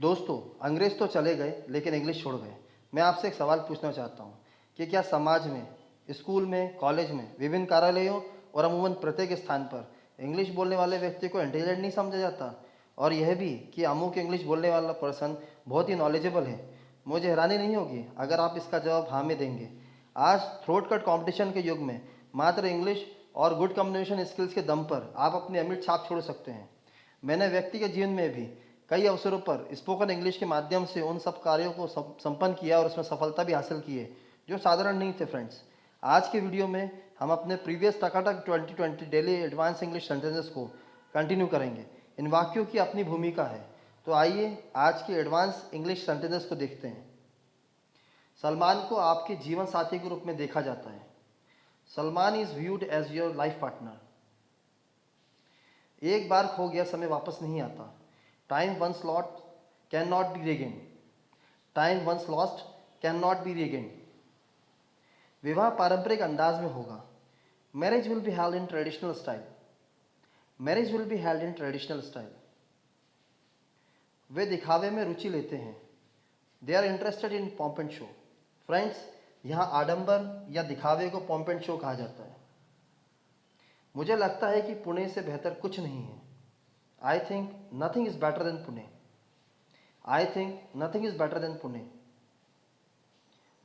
दोस्तों, अंग्रेज़ तो चले गए लेकिन इंग्लिश छोड़ गए। मैं आपसे एक सवाल पूछना चाहता हूँ कि क्या समाज में, स्कूल में, कॉलेज में, विभिन्न कार्यालयों और अमूमन प्रत्येक स्थान पर इंग्लिश बोलने वाले व्यक्ति को इंटेलिजेंट नहीं समझा जाता? और यह भी कि अमुक इंग्लिश बोलने वाला पर्सन बहुत ही नॉलेजेबल है। मुझे हैरानी नहीं होगी अगर आप इसका जवाब हाँ में देंगे। आज थ्रोट कट कॉम्पिटिशन के युग में मात्र इंग्लिश और गुड कम्युनिकेशन स्किल्स के दम पर आप अपनी अमिट छाप छोड़ सकते हैं। मैंने व्यक्तिगत जीवन में भी कई अवसरों पर स्पोकन इंग्लिश के माध्यम से उन सब कार्यों को संपन्न किया और उसमें सफलता भी हासिल की है जो साधारण नहीं थे फ्रेंड्स। आज के वीडियो में हम अपने प्रीवियस टकाटक 2020 डेली एडवांस इंग्लिश सेंटेंसेस को कंटिन्यू करेंगे। इन वाक्यों की अपनी भूमिका है, तो आइए आज के एडवांस इंग्लिश सेंटेंसेस को देखते हैं। सलमान को आपके जीवन साथी के रूप में देखा जाता है। Salman is viewed as your life partner. एक बार खो गया समय वापस नहीं आता। Time once lost can not be regain. Time once lost can not be regain. विवाह पारंपरिक अंदाज में होगा। Marriage will be held in traditional style. Marriage will be held in traditional style. वे दिखावे में रुचि लेते हैं। They are interested in pomp and show. Friends, यहाँ आडंबर या दिखावे को पॉम्प एंड शो कहा जाता है। मुझे लगता है कि पुणे से बेहतर कुछ नहीं है। I think nothing is better than Pune. I think nothing is better than Pune.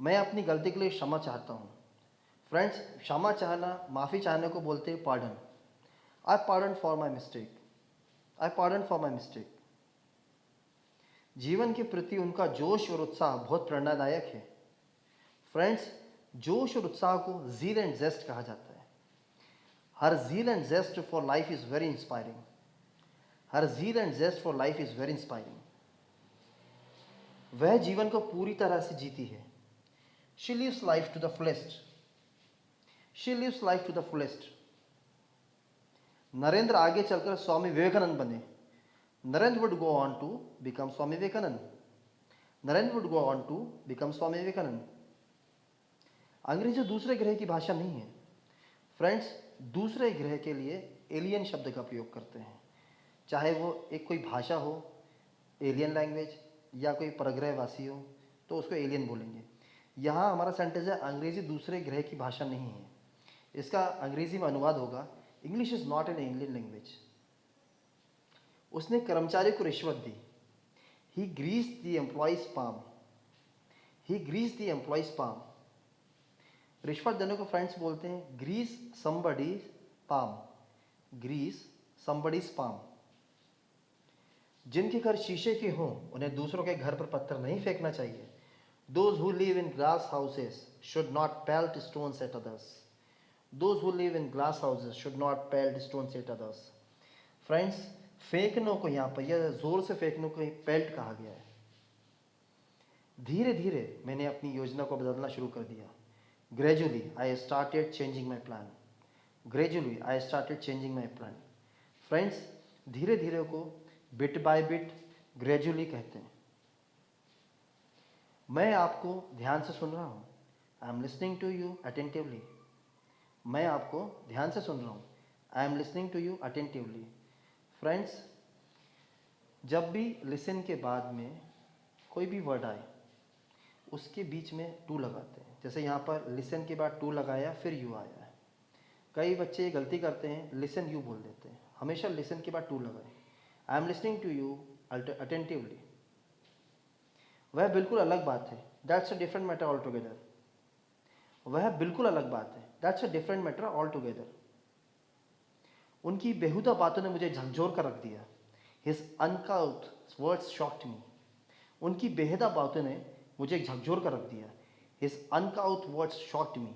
मैं अपनी गलती के लिए क्षमा चाहता हूँ। फ्रेंड्स, क्षमा चाहना, माफ़ी चाहने को बोलते हैं pardon. I pardon for my mistake. I pardon for my mistake. जीवन के प्रति उनका जोश और उत्साह बहुत प्रेरणादायक है। फ्रेंड्स, जोश और उत्साह को ज़ील एंड जेस्ट कहा जाता है। Her zeal and zest for life is very inspiring. Her zeal and zest for life is very inspiring. वह जीवन को पूरी तरह से जीती है। She lives life to the fullest. She lives life to the fullest. Narendra आगे चलकर स्वामी विवेकानंद बने। Narendra would go on to become Swami Vivekananda. Narendra would go on to become Swami Vivekananda. अंग्रेजी दूसरे ग्रह की भाषा नहीं है। फ्रेंड्स, दूसरे ग्रह के लिए एलियन शब्द का प्रयोग करते हैं। चाहे वो एक कोई भाषा हो, एलियन लैंग्वेज, या कोई परग्रहवासी हो, तो उसको एलियन बोलेंगे। यहाँ हमारा सेंटेंस है अंग्रेजी दूसरे ग्रह की भाषा नहीं है। इसका अंग्रेजी में अनुवाद होगा English is not an alien language. उसने कर्मचारी को रिश्वत दी। He grease the employee's palm. He grease the employee's palm. रिश्वत देने को फ्रेंड्स बोलते हैं grease somebody's palm. Grease somebody's palm. जिनके घर शीशे के हों उन्हें दूसरों के घर पर पत्थर नहीं फेंकना चाहिए। Those who live in glass houses should not pelt stones at others. Those who live in glass houses should not pelt stones at others. Friends, फेंकने को यहाँ पर यह जोर से फेंकने को पेल्ट कहा गया है। धीरे धीरे मैंने अपनी योजना को बदलना शुरू कर दिया। Gradually I started changing my plan. Gradually I started changing my plan. Friends, धीरे धीरे को बिट बाय बिट, ग्रेजुअली कहते हैं। मैं आपको ध्यान से सुन रहा हूँ। I am listening to you attentively. मैं आपको ध्यान से सुन रहा हूँ। I am listening to you attentively. Friends, जब भी लिसन के बाद में कोई भी वर्ड आए उसके बीच में टू लगाते हैं। जैसे यहाँ पर लिसन के बाद टू लगाया, फिर यू आया है। कई बच्चे ये गलती करते हैं, लिसन यू बोल देते हैं। हमेशा लिसन के बाद टू लगाए। I am listening to you attentively. वह बिल्कुल अलग बात है। That's a different matter all together. वह बिल्कुल अलग बात है। That's a different matter all together. उनकी बेहुदा बातों ने मुझे झकझोर कर रख दिया। His uncouth words shocked me. उनकी बेहुदा बातों ने मुझे झकझोर कर रख दिया। His uncouth words shocked me.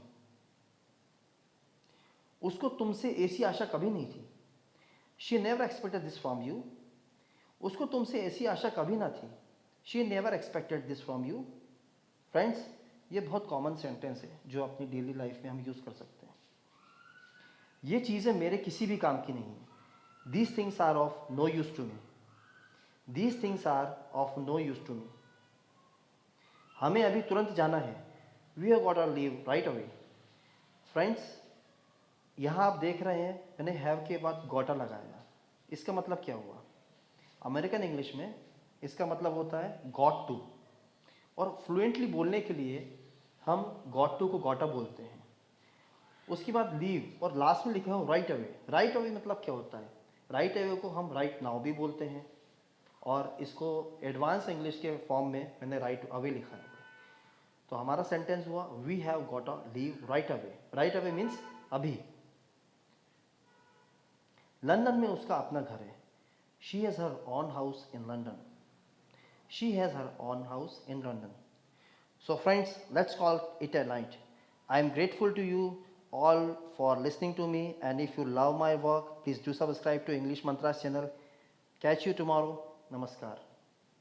उसको तुमसे ऐसी आशा कभी नहीं थी। She never expected this from you. उसको तुमसे ऐसी आशा कभी ना थी। She never expected this from you. Friends, ये बहुत कॉमन सेंटेंस है जो अपनी डेली लाइफ में हम यूज़ कर सकते हैं। ये चीज़ें मेरे किसी भी काम की नहीं है। These things are of no use to me. These things are of no use to me. हमें अभी तुरंत जाना है। We have got to leave right away. Friends, यहाँ आप देख रहे हैं मैंने हैव के बाद गॉटा लगाया। इसका मतलब क्या हुआ? अमेरिकन इंग्लिश में इसका मतलब होता है गॉट टू। और फ्लुएंटली बोलने के लिए हम गॉट टू को गॉटा बोलते हैं। उसके बाद लीव और लास्ट में लिखा हो राइट अवे। राइट अवे मतलब क्या होता है? राइट अवे को हम राइट नाउ भी बोलते हैं, और इसको एडवांस इंग्लिश के फॉर्म में मैंने राइट अवे लिखा है। तो हमारा सेंटेंस हुआ we have got a leave right away. Right away means अभी। लंदन में उसका अपना घर है। She has her own house in London. She has her own house in London. So friends, let's call it a night. I am grateful to you all for listening to me, and if you love my work, please do subscribe to English Mantras channel. Catch you tomorrow. Namaskar.